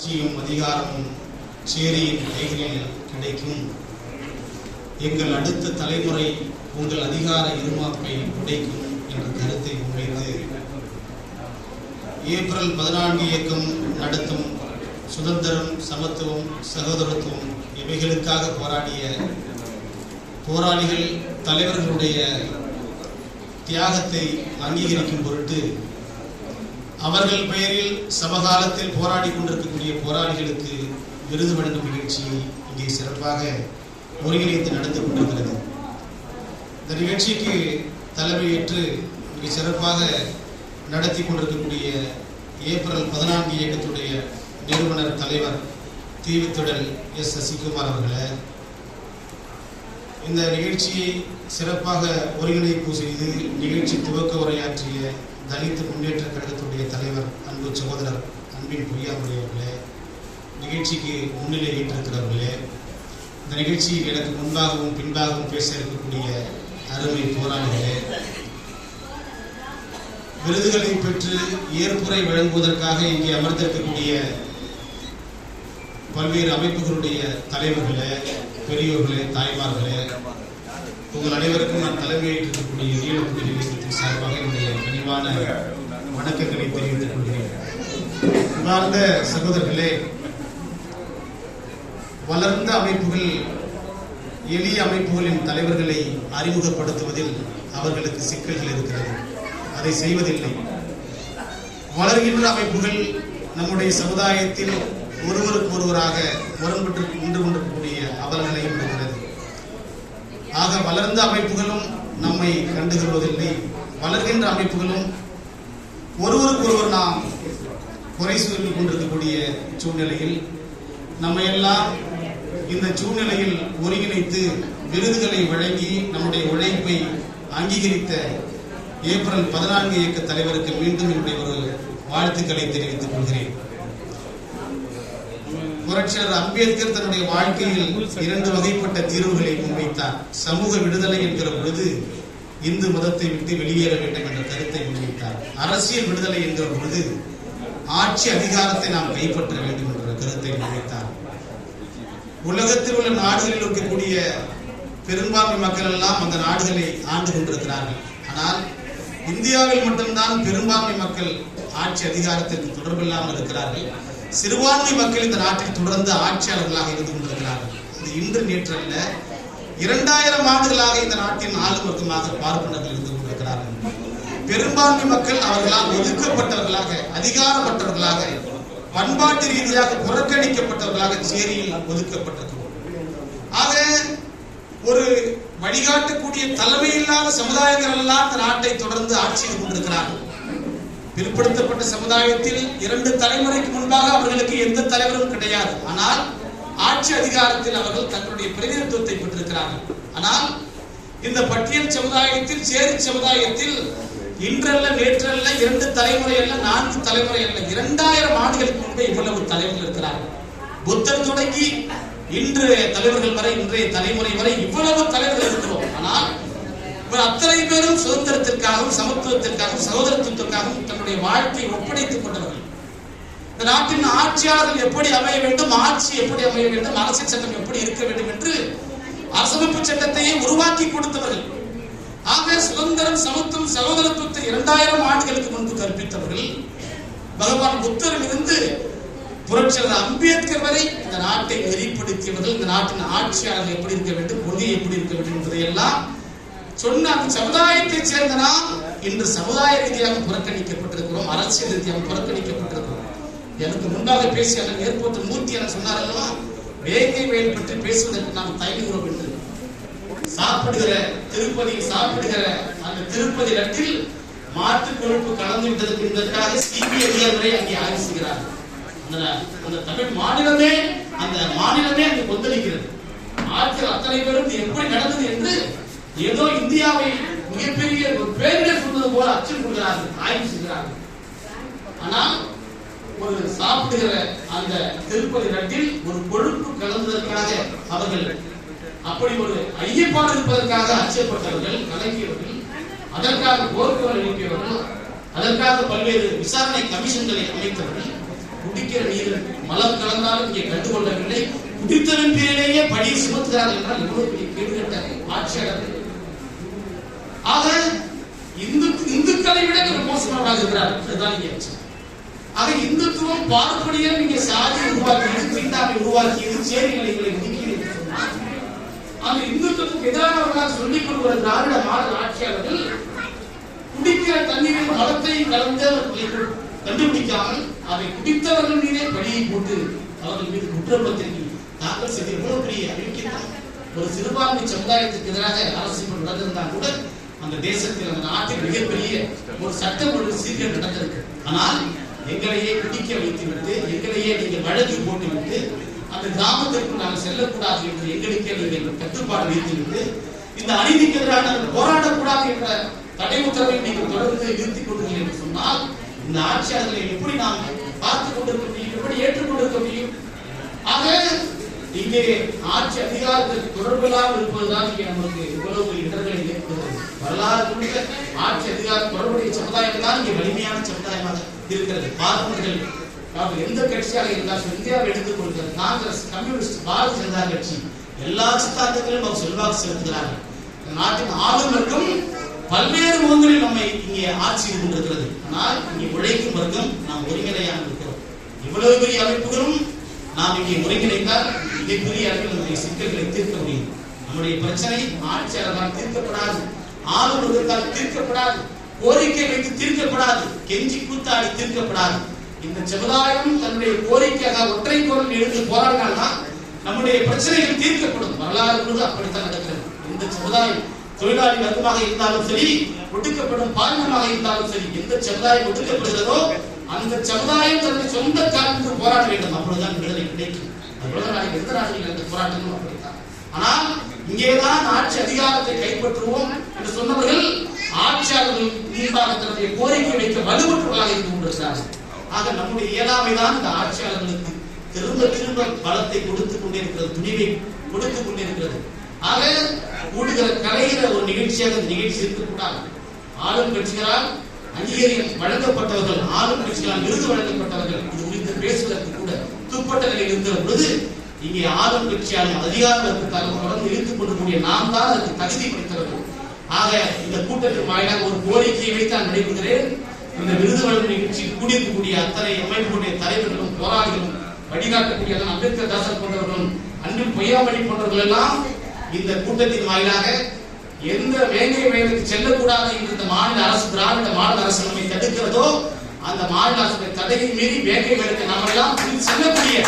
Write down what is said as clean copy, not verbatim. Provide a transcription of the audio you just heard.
ஆட்சியும் அதிகாரமும் சேரியின் கைகளில் கிடைக்கும். எங்கள் அடுத்த தலைமுறை உங்கள் அதிகார இருமாப்பை உடைக்கும் என்ற கருத்தை முன்வைத்து ஏப்ரல் 14 இயக்கம் நடத்தும் சுதந்திரம், சமத்துவம், சகோதரத்துவம் இவைகளுக்காக போராடிய போராளிகள் தலைவர்களுடைய தியாகத்தை அங்கீகரிக்கும் பொருட்டு அவர்கள் பெயரில் சமகாலத்தில் போராடி கொண்டிருக்கக்கூடிய போராளிகளுக்கு விருது வழங்கும் நிகழ்ச்சியை இங்கே சிறப்பாக ஒருங்கிணைத்து நடந்து கொண்டிருக்கிறது. இந்த நிகழ்ச்சிக்கு தலைமையேற்று மிக சிறப்பாக நடத்தி கொண்டிருக்கக்கூடிய ஏப்ரல் 14 இயக்கத்துடைய நிறுவனர் தலைவர் தீவுத்திடல் எஸ். சசிகுமார் அவர்களே, இந்த நிகழ்ச்சியை சிறப்பாக ஒருங்கிணைப்பு செய்து நிகழ்ச்சி துவக்க உரையாற்றிய தலித் முன்னேற்ற கழகத்துடைய தலைவர் அன்பு சகோதரர் அன்பின் பொய்யாமொழி அவர்களே, நிகழ்ச்சிக்கு முன்னிலை ஏற்றிருக்கிறவர்களே, இந்த நிகழ்ச்சியில் எனக்கு முன்பாகவும் பின்பாகவும் பேச இருக்கக்கூடிய அருமை போராளிகளே, விருதுகளை பெற்று ஏற்புரை வழங்குவதற்காக இங்கே அமர்ந்திருக்கக்கூடிய பல்வேறு அமைப்புகளுடைய தலைவர்களே, பெரியோர்களே, தாய்மார்களே, உங்கள் அனைவருக்கும் நான் தலைமையேற்றிருக்கக்கூடிய நீலக்குடி நிலையத்தின் சார்பாக என்னுடைய கனிவான வணக்கங்களை தெரிவித்துக் கொள்கிறேன். வாழ்ந்த சகோதரர்களே, வளர்ந்த அமைப்புகள் எளிய அமைப்புகளின் தலைவர்களை அறிமுகப்படுத்துவதில் அவர்களுக்கு சிக்கல்கள் இருக்கிறது. அதை செய்வதில்லை. வளர்கின்ற அமைப்புகள் நம்முடைய சமுதாயத்தில் ஒருவருக்கு ஒருவராக முரண்பட்டு நின்று கொண்டிருக்கக்கூடிய அவலங்களையும் இருக்கிறது. ஆக வளர்ந்த அமைப்புகளும் நம்மை கண்டுகொள்வதில்லை. வளர்கின்ற அமைப்புகளும் ஒருவருக்கு ஒருவர் நாம் குறை சொல்லிக் கொண்டிருக்கக்கூடிய சூழ்நிலையில் நம்மையெல்லாம் இந்த சூழ்நிலையில் ஒருங்கிணைத்து விருதுகளை வழங்கி நம்முடைய உழைப்பை அங்கீகரித்த ஏப்ரல் 14 இயக்க தலைவருக்கு மீண்டும் என்னுடைய ஒரு வாழ்த்துக்களை தெரிவித்துக் கொள்கிறேன். புரட்சியாளர் அம்பேத்கர் தன்னுடைய வாழ்க்கையில் 2 வகைப்பட்ட தீர்வுகளை முன்வைத்தார். சமூக விடுதலை என்கிற பொழுது இந்து மதத்தை விட்டு வெளியேற வேண்டும் என்ற கருத்தை முன்வைத்தார். அரசியல் விடுதலை என்கிற பொழுது ஆட்சி அதிகாரத்தை நாம் கைப்பற்ற வேண்டும் என்ற கருத்தை முன்வைத்தார். உலகத்தில் உள்ள நாடுகளில் இருக்கக்கூடிய பெரும்பான்மை மக்கள் எல்லாம் அந்த நாடுகளை ஆண்டு கொண்டிருக்கிறார்கள். ஆனால் இந்தியாவில் மட்டும்தான் பெரும்பான்மை மக்கள் ஆட்சி அதிகாரத்திற்கு தொடர்பில்லாமல் இருக்கிறார்கள். சிறுபான்மை மக்கள் இந்த நாட்டில் தொடர்ந்து ஆட்சியாளர்களாக இருந்து கொண்டிருக்கிறார்கள். இது இன்று நேற்று அல்ல, 2000 ஆண்டுகளாக இந்த நாட்டின் ஆளும் வர்க்கமாக பார்ப்பனர்கள் இருந்து கொண்டிருக்கிறார்கள். பெரும்பான்மை மக்கள் அவர்களால் ஒதுக்கப்பட்டவர்களாக, அதிகாரப்பட்டவர்களாக, பண்பாட்டு ரீதியாக புறக்கணிக்கப்பட்டவர்களாக சேரியில் ஒதுக்கப்பட்டிருக்கிறோம். ஆக ஒரு வழிகாட்டக்கூடிய தலைமையில்லாத சமுதாயங்கள் எல்லாம் இந்த நாட்டை தொடர்ந்து ஆட்சி செய்து கொண்டிருக்கிறார்கள். பிற்படுத்தப்பட்ட சமுதாயத்தில் 2 தலைமுறைக்கு முன்பாக அவர்களுக்கு எந்த தலைவரும் கிடையாது. ஆனால் ஆட்சி அதிகாரத்தில் அவர்கள் தங்களுடைய பிரதிநிதித்துவத்தை பெற்றிருக்கிறார்கள். ஆனால் இந்த பட்டியல் சமுதாயத்தில், சேரி சமுதாயத்தில் இன்றல்ல, நேற்றல்ல, 2 தலைமுறை அல்ல, 4 தலைமுறை அல்ல, 2000 ஆண்டுகளுக்கு முன்பே இவ்வளவு தலைவர்கள் இருக்கிறார்கள். புத்தர் தொடங்கி இன்று தலைவர்கள் வரை, இன்றைய தலைமுறை வரை இவ்வளவு தலைவர்கள் இருக்கிறோம். ஆனால் அத்தனை பேரும் சுதந்திரத்திற்காகவும், சமத்துவத்திற்காகவும், சகோதரத்துவத்திற்காகவும் தன்னுடைய வாழ்க்கையை ஒப்படைத்துக் கொண்டவர்கள். இந்த நாட்டின் ஆட்சியாளர்கள் எப்படி அமைய வேண்டும், ஆட்சி எப்படி அமைய வேண்டும், அரசியல் சட்டம் எப்படி இருக்க வேண்டும் என்று அரசமைப்பு சட்டத்தையே உருவாக்கி கொடுத்தவர்கள். ஆக சுதந்திரம், சமத்துவம், சகோதரத்துவத்தை 2000 ஆண்டுகளுக்கு முன்பு கற்பித்தவர்கள். பகவான் புத்தரிலிருந்து புரட்சியாளர் அம்பேத்கர் வரை இந்த நாட்டை நெறிப்படுத்தியவர்கள். இந்த நாட்டின் ஆட்சியாளர்கள் எப்படி இருக்க வேண்டும், கொள்கை எப்படி இருக்க வேண்டும் என்பதையெல்லாம் சொன்ன அந்த சமுதாயத்தை சேர்ந்த நாம் இன்று சமுதாய ரீதியாக புறக்கணிக்கப்பட்டிருக்கிறோம், அரசியல் ரீதியாக புறக்கணிக்கப்பட்டிருக்கிறோம். எனக்கு முன்பாக பேசிய அந்த ஏற்போட்டு மூர்த்தி என சொன்னார் அல்லவா, வேங்கை வயல் பற்றி பேசுவதற்கு நாம் தயங்குகிறோம் என்று. சாப்பிடுகிற திருப்பதியில் சாப்பிடுகிற அந்த திருப்பதி லட்டில் மாற்று கொழுப்பு கலந்து விட்டதற்கு என்பதற்காக சிபிஐ அதிகாரிகளை அங்கே ஆய்வு செய்கிறார்கள். அந்த தமிழ் மாநிலமே அங்கு கொந்தளிக்கிறது. ஆட்கள் அத்தனை பேரும் எப்படி நடந்தது என்று ஏதோ இந்தியாவை மிகப்பெரிய ஒரு பேரிடர் சொன்னது போல அச்சம் கொள்கிறார்கள், ஆய்வு செய்கிறார்கள். ஆனால் ஒரு சாப்பிடுகிற அந்த திருப்பதி லட்டில் ஒரு கொழுப்பு கலந்ததற்காக அவர்கள் அப்படி ஒரு ஐயப்பாடு இருப்பதற்காக அச்சப்பட்டவர்கள், கலங்கியவர்கள், அதற்காக கோரிக்கைகள் எழுப்பியவர்கள், அதற்காக பல்வேறு விசாரணை கமிஷன்களை அமைத்தவர்கள். குடிக்கிற நீர் மலம் கலந்தாலும் இங்கே கண்டுகொள்ளவில்லை. குடித்தவன் பேரிலேயே பழியை சுமத்துகிறார்கள் என்றால் இவ்வளவு பெரிய கேடுகட்ட ஆட்சியாளர்கள். ஆக இந்துக்களை விட மோசமானவராக இருக்கிறார். அதுதான் இங்கே அச்சம். ஆக இந்துத்துவம் பார்ப்பனியம் இங்கே சாதி உருவாக்கியது, தீண்டாமை உருவாக்கியது, சேரிகளை ஒதுக்கியது என்று சொன்னார். அந்த இந்துத்துவத்துக்கு எதிரானவர்களாக சொல்லிக் கொள்கிற திராவிட மாடல் ஆட்சியாளர்கள் குடிக்கிற தண்ணீரில் மலத்தை கலந்து அவர்களை கண்டுபிடிக்காமல் அதை குடித்தவர்கள் மீதே பழியை போட்டு அவர்கள் மீது குற்றப்பத்திரிகை தாக்கல் செய்து எவ்வளவு பெரிய அறிவிக்கிறார். ஒரு சிறுபான்மை சமுதாயத்துக்கு எதிராக அரசு நடந்திருந்தால் கூட அந்த தேசத்தில் அந்த நாட்டில் மிகப்பெரிய ஒரு சட்டம் ஒழுங்கு சீக்கிரம் நடந்திருக்கு. ஆனால் எங்களையே குடிக்க வைத்துவிட்டு, எங்களையே நீங்கள் வழக்கு போட்டுவிட்டு, அந்த கிராமத்திற்கு நாங்கள் செல்லக்கூடாது என்று எங்களுக்கே நீங்கள் கட்டுப்பாடு வைத்துவிட்டு, இந்த அநீதிக்கு எதிராக போராடக்கூடாது என்ற தடை உத்தரவை நீங்கள் தொடர்ந்து நிறுத்திக் கொள்கிறீர்கள் என்று சொன்னால் இந்த ஆட்சியாளர்களை எப்படி நாம் பார்த்துக் கொண்டிருக்க முடியும், எப்படி ஏற்றுக்கொண்டிருக்க முடியும்? ஆக இங்கே ஆட்சி அதிகாரத்திற்கு தொடர்பில்லாமல் இருப்பதுதான் இங்கே நமக்கு இவ்வளவு இடர்களை ஏற்படுகிறது. வரலாறு முழுக்க ஆட்சி அதிகாரம் தொடர்புடைய சமுதாயம் தான் இங்கே வலிமையான சமுதாயமாக இருக்கிறது. பார்ப்பனர்கள் எந்த கட்சியாக இருந்தாலும் இந்தியாவை எடுத்துக் கொள்கிறது. காங்கிரஸ், கம்யூனிஸ்ட், பாரதிய ஜனதா கட்சி எல்லா சித்தாந்தங்களிலும் அவர் செல்வாக்கு செலுத்துகிறார்கள். நாட்டின் ஆளுநருக்கும் பல்வேறு முகங்களில் நம்மை இங்கே ஆட்சி கொண்டிருக்கிறது. ஆனால் இங்கே உழைக்கும் வர்க்கம் நாம் ஒருங்கிணையாக இருக்கிறோம். இவ்வளவு பெரிய அமைப்புகளும் நாம் இங்கே ஒருங்கிணைத்தால் மிகப்பெரிய அளவில் நம்முடைய சிக்கல்களை தீர்க்க முடியும். நம்முடைய பிரச்சனை ஆட்சியாளர்களால் தீர்க்கப்படாது, ஆளுநர்களால் தீர்க்கப்படாது, கோரிக்கை வைத்து தீர்க்கப்படாது, கெஞ்சி கூத்தாடி தீர்க்கப்படாது. இந்த சமுதாயம் தன்னுடைய கோரிக்கையாக ஒற்றை குரல் எழுந்து போராடினால்தான் நம்முடைய பிரச்சனைகள் தீர்க்கப்படும். வரலாறு முழுவதும் அப்படித்தான் நடக்கிறது. இந்த சமுதாயம் தொழிலாளி வர்க்கமாக இருந்தாலும் சரி, ஒடுக்கப்படும் பாலினமாக இருந்தாலும் சரி, எந்த சமுதாயம் ஒடுக்கப்படுகிறதோ அந்த சமுதாயம் தன்னுடைய சொந்த காரணத்துக்கு போராட வேண்டும். அப்பொழுதுதான் விடுதலை கிடைக்கும். உலக எந்த நாடுகளில் அந்த போராட்டங்களும் அப்படித்தான். ஆனால் இங்கேதான் ஆட்சி அதிகாரத்தை கைப்பற்றுவோம் என்று சொன்னவர்கள் ஆட்சியாளர்கள் முன்பாக தன்னுடைய கோரிக்கை வைக்க வலுவற்றவர்களாக இருந்து கொண்டிருக்கிறார்கள். ஆக நம்முடைய இயலாமைதான் இந்த ஆட்சியாளர்களுக்கு திரும்ப திரும்ப பலத்தை கொடுத்துக் கொண்டே இருக்கிறது, துணிவை கொடுத்துக் கொண்டே இருக்கிறது. ஆக கூடுகிற கலைகிற ஒரு நிகழ்ச்சியாக இந்த நிகழ்ச்சி இருக்கக்கூடாது. ஆளும் கட்சிகளால் அங்கீகாரம் வழங்கப்பட்டவர்கள், ஆளும் கட்சிகளால் விருது வழங்கப்பட்டவர்கள் இது குறித்து பேசுவதற்கு கூட துப்பட்ட நிலையில் இருக்கிற பொழுது இங்கே ஆளும் கட்சியாலும் அதிகார வர்க்கத்தாலும் தொடர்ந்து இழுத்துக் கொண்டிருக்கூடிய நாம் தான் அதற்கு தகுதி படைத்தவர்கள். ஆக இந்த கூட்டத்தின் வாயிலாக ஒரு கோரிக்கையை வைத்து நான் நடைபெறுகிறேன். இந்த விருது வழங்கும் நிகழ்ச்சியில் கூடியிருக்கக்கூடிய அத்தனை அமைப்புடைய தலைவர்களும் போராளிகளும் வழிகாட்டக்கூடிய அம்பேத்கர் தாசர் போன்றவர்களும் அன்பில் பொய்யாமணி போன்றவர்கள் எல்லாம் இந்த கூட்டத்தின் வாயிலாக எந்த வேங்கை வயலுக்கு செல்லக்கூடாது என்று இந்த மாநில அரசு, திராவிட மாநில அரசு நம்மை தடுக்கிறதோ அந்த மாநில அரசுடைய தடையை மீறி வேங்கை வயலுக்கு நாம் எல்லாம் செல்லக்கூடிய